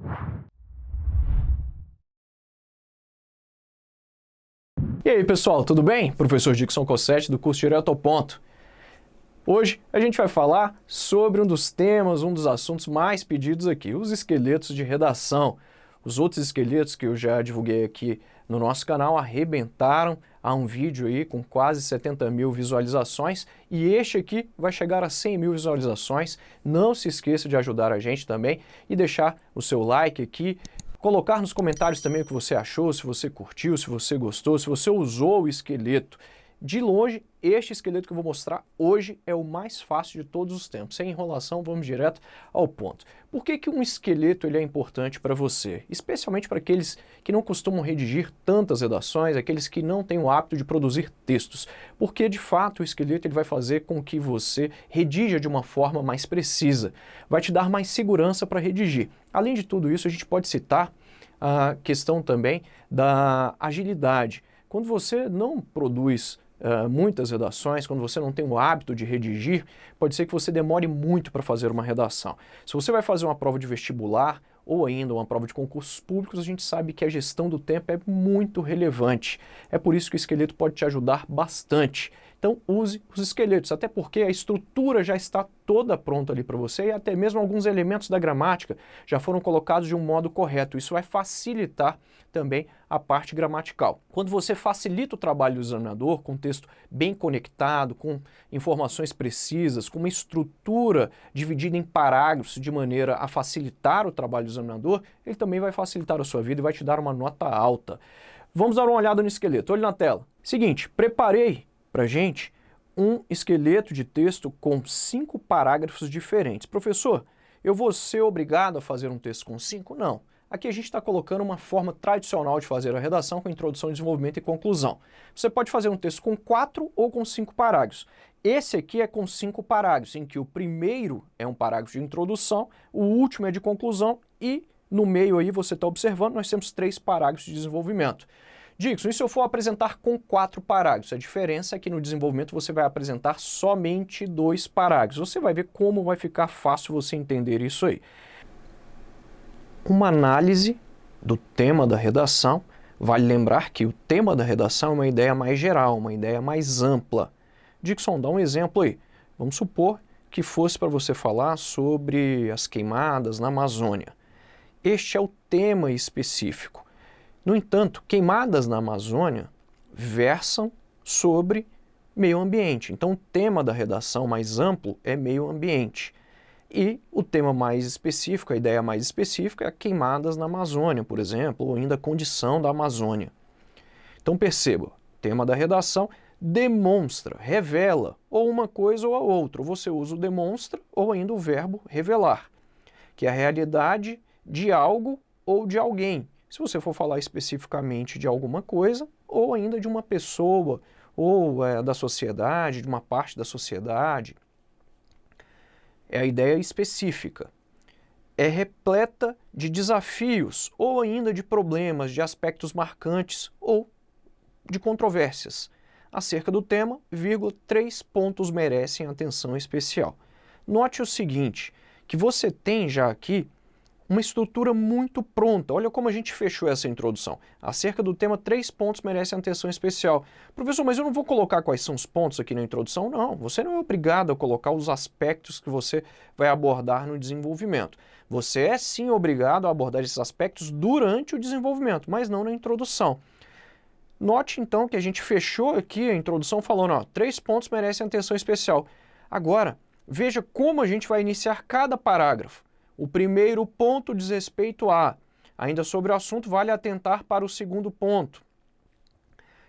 E aí pessoal, tudo bem? Professor Dickson Cossetti do curso Direto ao Ponto. Hoje a gente vai falar sobre um dos temas, um dos assuntos mais pedidos aqui, os esqueletos de redação. Os outros esqueletos que eu já divulguei aqui no nosso canal arrebentaram. Há um vídeo aí com quase 70 mil visualizações e este aqui vai chegar a 100 mil visualizações. Não se esqueça de ajudar a gente também e deixar o seu like aqui. Colocar nos comentários também o que você achou, se você curtiu, se você gostou, se você usou o esqueleto. De longe, este esqueleto que eu vou mostrar hoje é o mais fácil de todos os tempos. Sem enrolação, vamos direto ao ponto. Por que um esqueleto ele é importante para você? Especialmente para aqueles que não costumam redigir tantas redações, aqueles que não têm o hábito de produzir textos. Porque, de fato, o esqueleto ele vai fazer com que você redija de uma forma mais precisa. Vai te dar mais segurança para redigir. Além de tudo isso, a gente pode citar a questão também da agilidade. Quando você não produz muitas redações, quando você não tem o hábito de redigir, pode ser que você demore muito para fazer uma redação. Se você vai fazer uma prova de vestibular ou ainda uma prova de concursos públicos, a gente sabe que a gestão do tempo é muito relevante. É por isso que o esqueleto pode te ajudar bastante. Então use os esqueletos, até porque a estrutura já está toda pronta ali para você e até mesmo alguns elementos da gramática já foram colocados de um modo correto. Isso vai facilitar também a parte gramatical. Quando você facilita o trabalho do examinador com um texto bem conectado, com informações precisas, com uma estrutura dividida em parágrafos de maneira a facilitar o trabalho do examinador, ele também vai facilitar a sua vida e vai te dar uma nota alta. Vamos dar uma olhada no esqueleto. Olhe na tela. Seguinte, preparei para gente um esqueleto de texto com 5 parágrafos diferentes. Professor, eu vou ser obrigado a fazer um texto com 5? Não. Aqui a gente está colocando uma forma tradicional de fazer a redação com introdução, desenvolvimento e conclusão. Você pode fazer um texto com 4 ou com 5 parágrafos. Esse aqui é com 5 parágrafos, em que o primeiro é um parágrafo de introdução, o último é de conclusão e no meio aí você está observando, nós temos 3 parágrafos de desenvolvimento. Dickson, e se eu for apresentar com 4 parágrafos? A diferença é que no desenvolvimento você vai apresentar somente 2 parágrafos. Você vai ver como vai ficar fácil você entender isso aí. Uma análise do tema da redação, vale lembrar que o tema da redação é uma ideia mais geral, uma ideia mais ampla. Dickson, dá um exemplo aí. Vamos supor que fosse para você falar sobre as queimadas na Amazônia. Este é o tema específico. No entanto, queimadas na Amazônia versam sobre meio ambiente. Então, o tema da redação mais amplo é meio ambiente. E o tema mais específico, a ideia mais específica é queimadas na Amazônia, por exemplo, ou ainda a condição da Amazônia. Então, perceba, tema da redação demonstra, revela, ou uma coisa ou a outra. Você usa o demonstra ou ainda o verbo revelar, que é a realidade de algo ou de alguém. Se você for falar especificamente de alguma coisa, ou ainda de uma pessoa, ou da sociedade, de uma parte da sociedade. É a ideia específica. É repleta de desafios, ou ainda de problemas, de aspectos marcantes, ou de controvérsias. Acerca do tema, 3 pontos merecem atenção especial. Note o seguinte, que você tem já aqui uma estrutura muito pronta. Olha como a gente fechou essa introdução. Acerca do tema, 3 pontos merecem atenção especial. Professor, mas eu não vou colocar quais são os pontos aqui na introdução? Não, você não é obrigado a colocar os aspectos que você vai abordar no desenvolvimento. Você é sim obrigado a abordar esses aspectos durante o desenvolvimento, mas não na introdução. Note então que a gente fechou aqui a introdução falando, ó, 3 pontos merecem atenção especial. Agora, veja como a gente vai iniciar cada parágrafo. O primeiro ponto diz respeito a, ainda sobre o assunto, vale atentar para o segundo ponto.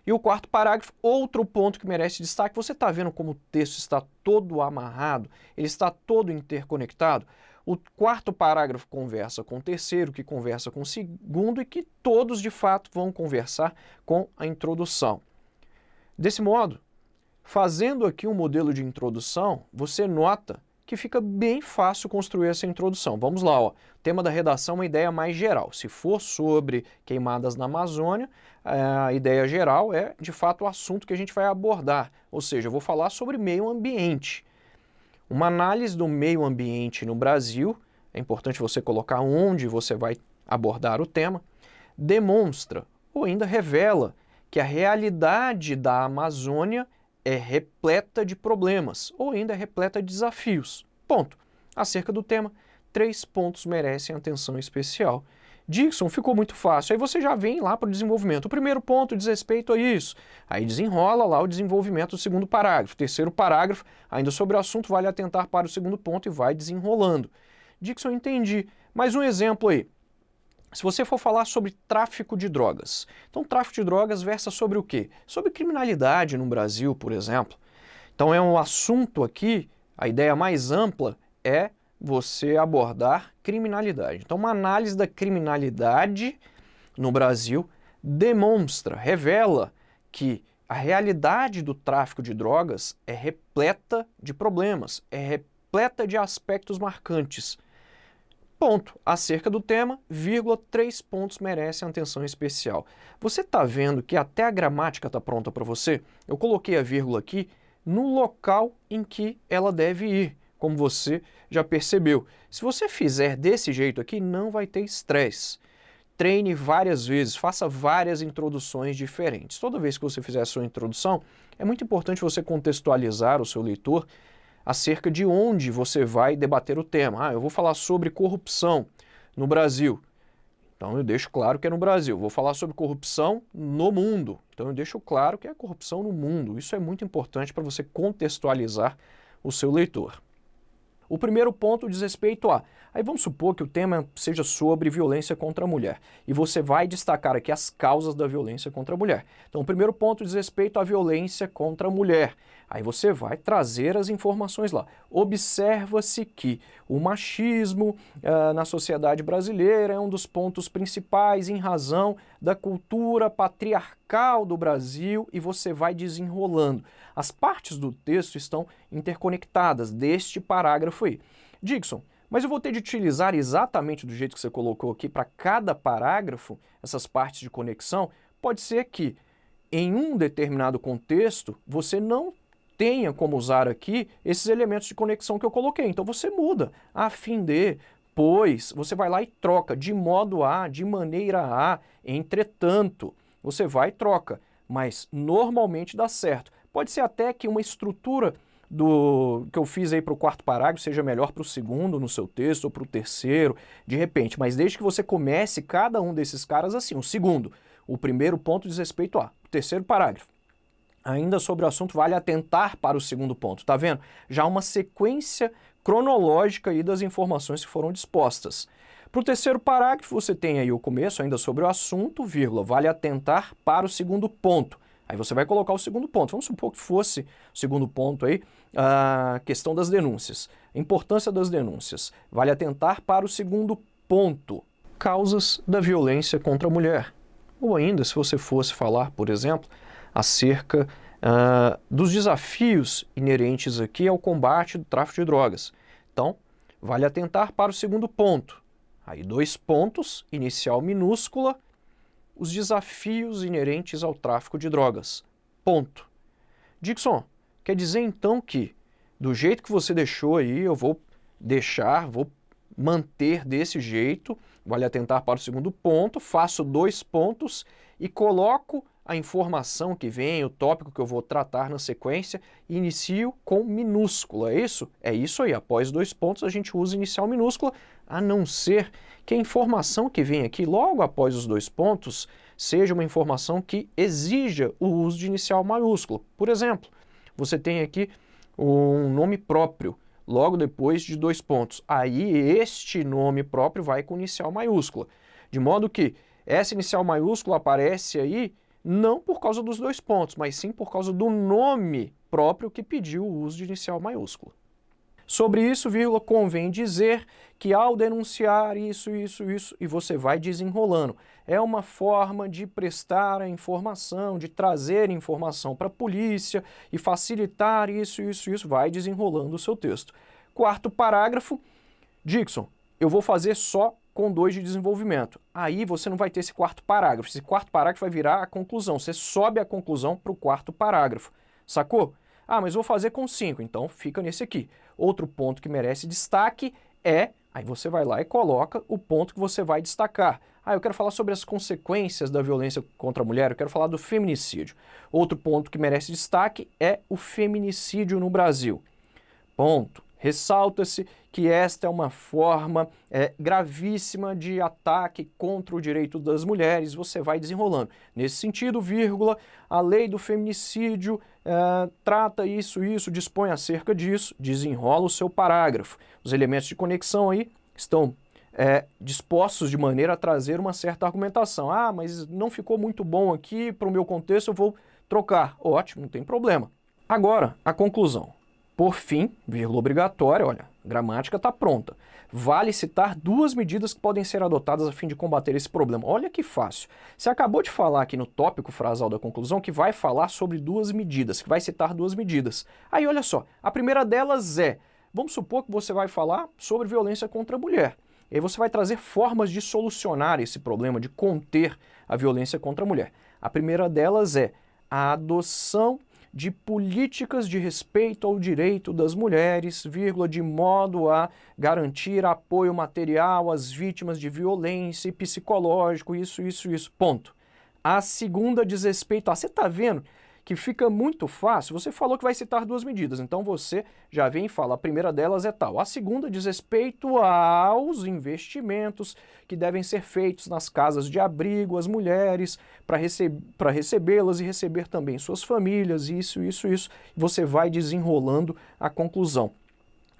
E o quarto parágrafo, outro ponto que merece destaque, você está vendo como o texto está todo amarrado, ele está todo interconectado? O quarto parágrafo conversa com o terceiro, que conversa com o segundo e que todos de fato vão conversar com a introdução. Desse modo, fazendo aqui um modelo de introdução, você nota que fica bem fácil construir essa introdução. Vamos lá, ó. O tema da redação é uma ideia mais geral. Se for sobre queimadas na Amazônia, a ideia geral é, de fato, o assunto que a gente vai abordar. Ou seja, eu vou falar sobre meio ambiente. Uma análise do meio ambiente no Brasil é importante você colocar onde você vai abordar o tema, demonstra ou ainda revela que a realidade da Amazônia é repleta de problemas ou ainda é repleta de desafios. Ponto. Acerca do tema, 3 pontos merecem atenção especial. Dixon, ficou muito fácil. Aí você já vem lá para o desenvolvimento. O primeiro ponto diz respeito a isso. Aí desenrola lá o desenvolvimento do segundo parágrafo. Terceiro parágrafo, ainda sobre o assunto, vale atentar para o segundo ponto e vai desenrolando. Dixon, entendi. Mais um exemplo aí. Se você for falar sobre tráfico de drogas. Então, tráfico de drogas versa sobre o quê? Sobre criminalidade no Brasil, por exemplo. Então, é um assunto aqui, a ideia mais ampla é você abordar criminalidade. Então, uma análise da criminalidade no Brasil demonstra, revela que a realidade do tráfico de drogas é repleta de problemas, é repleta de aspectos marcantes. Ponto. Acerca do tema, vírgula, 3 pontos merecem atenção especial. Você está vendo que até a gramática está pronta para você? Eu coloquei a vírgula aqui no local em que ela deve ir, como você já percebeu. Se você fizer desse jeito aqui, não vai ter estresse. Treine várias vezes, faça várias introduções diferentes. Toda vez que você fizer a sua introdução, é muito importante você contextualizar o seu leitor acerca de onde você vai debater o tema. Eu vou falar sobre corrupção no Brasil. Então eu deixo claro que é no Brasil. Vou falar sobre corrupção no mundo. Então eu deixo claro que é corrupção no mundo. Isso é muito importante para você contextualizar o seu leitor. O primeiro ponto diz respeito a... Aí vamos supor que o tema seja sobre violência contra a mulher. E você vai destacar aqui as causas da violência contra a mulher. Então o primeiro ponto diz respeito à violência contra a mulher. Aí você vai trazer as informações lá. Observa-se que o machismo na sociedade brasileira é um dos pontos principais em razão da cultura patriarcal do Brasil e você vai desenrolando. As partes do texto estão interconectadas deste parágrafo aí. Dixon, mas eu vou ter de utilizar exatamente do jeito que você colocou aqui para cada parágrafo, essas partes de conexão. Pode ser que em um determinado contexto você não tenha como usar aqui esses elementos de conexão que eu coloquei. Então você muda, a fim de, pois, você vai lá e troca de modo a, de maneira a, entretanto. Você vai e troca, mas normalmente dá certo. Pode ser até que uma estrutura que eu fiz aí para o quarto parágrafo seja melhor para o segundo no seu texto ou para o terceiro, de repente, mas desde que você comece cada um desses caras assim. O segundo, o primeiro ponto diz respeito a, o terceiro parágrafo. Ainda sobre o assunto, vale atentar para o segundo ponto, tá vendo? Já uma sequência cronológica aí das informações que foram dispostas. Para o terceiro parágrafo, você tem aí o começo, ainda sobre o assunto, vírgula, vale atentar para o segundo ponto. Aí você vai colocar o segundo ponto. Vamos supor que fosse o segundo ponto aí, a questão das denúncias. A importância das denúncias. Vale atentar para o segundo ponto. Causas da violência contra a mulher. Ou ainda, se você fosse falar, por exemplo, acerca dos desafios inerentes aqui ao combate do tráfico de drogas. Então, vale atentar para o segundo ponto. Aí 2 pontos, inicial minúscula, os desafios inerentes ao tráfico de drogas. Ponto. Dixon, quer dizer então que, do jeito que você deixou aí, eu vou manter desse jeito, vale atentar para o segundo ponto, faço 2 pontos e coloco a informação que vem, o tópico que eu vou tratar na sequência, e inicio com minúscula, é isso? É isso aí, após 2 pontos a gente usa inicial minúscula, a não ser que a informação que vem aqui logo após os 2 pontos seja uma informação que exija o uso de inicial maiúscula. Por exemplo, você tem aqui um nome próprio, logo depois de 2 pontos. Aí este nome próprio vai com inicial maiúscula. De modo que essa inicial maiúscula aparece aí não por causa dos 2 pontos, mas sim por causa do nome próprio que pediu o uso de inicial maiúscula. Sobre isso, vírgula, convém dizer que ao denunciar isso, e você vai desenrolando. É uma forma de prestar a informação, de trazer informação para a polícia e facilitar isso, vai desenrolando o seu texto. Quarto parágrafo, Dixon, eu vou fazer só com 2 de desenvolvimento. Aí você não vai ter esse quarto parágrafo. Esse quarto parágrafo vai virar a conclusão. Você sobe a conclusão para o quarto parágrafo. Sacou? Mas vou fazer com 5, então fica nesse aqui. Outro ponto que merece destaque é Aí você vai lá e coloca o ponto que você vai destacar. Ah, eu quero falar sobre as consequências da violência contra a mulher, eu quero falar do feminicídio. Outro ponto que merece destaque é o feminicídio no Brasil. Ponto. Ressalta-se que esta é uma forma gravíssima de ataque contra o direito das mulheres, você vai desenrolando. Nesse sentido, vírgula, a lei do feminicídio trata isso, dispõe acerca disso, desenrola o seu parágrafo. Os elementos de conexão aí estão dispostos de maneira a trazer uma certa argumentação. Ah, mas não ficou muito bom aqui, para o meu contexto eu vou trocar. Ótimo, não tem problema. Agora, a conclusão. Por fim, vírgula obrigatória, olha, a gramática está pronta. Vale citar duas medidas que podem ser adotadas a fim de combater esse problema. Olha que fácil. Você acabou de falar aqui no tópico frasal da conclusão que vai falar sobre duas medidas, que vai citar duas medidas. Aí olha só, a primeira delas vamos supor que você vai falar sobre violência contra a mulher. E aí você vai trazer formas de solucionar esse problema, de conter a violência contra a mulher. A primeira delas é a adoção de políticas de respeito ao direito das mulheres, vírgula, de modo a garantir apoio material às vítimas de violência e psicológico, isso, ponto. A segunda diz respeito a... Você está vendo que fica muito fácil? Você falou que vai citar duas medidas, então você já vem e fala, a primeira delas é tal. A segunda diz respeito aos investimentos que devem ser feitos nas casas de abrigo, as mulheres, para recebê-las e receber também suas famílias, isso. Você vai desenrolando a conclusão.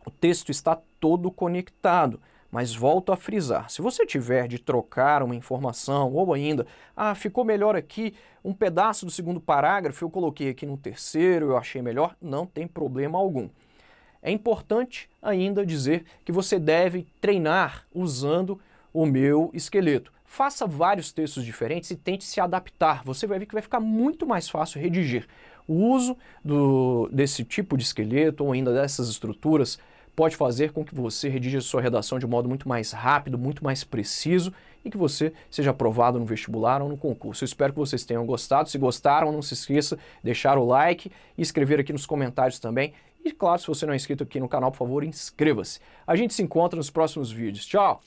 O texto está todo conectado. Mas volto a frisar, se você tiver de trocar uma informação ou ainda, ficou melhor aqui, um pedaço do segundo parágrafo eu coloquei aqui no terceiro, eu achei melhor, não tem problema algum. É importante ainda dizer que você deve treinar usando o meu esqueleto. Faça vários textos diferentes e tente se adaptar, você vai ver que vai ficar muito mais fácil redigir. O uso desse tipo de esqueleto ou ainda dessas estruturas pode fazer com que você redija sua redação de modo muito mais rápido, muito mais preciso e que você seja aprovado no vestibular ou no concurso. Eu espero que vocês tenham gostado. Se gostaram, não se esqueça de deixar o like e escrever aqui nos comentários também. E claro, se você não é inscrito aqui no canal, por favor, inscreva-se. A gente se encontra nos próximos vídeos. Tchau!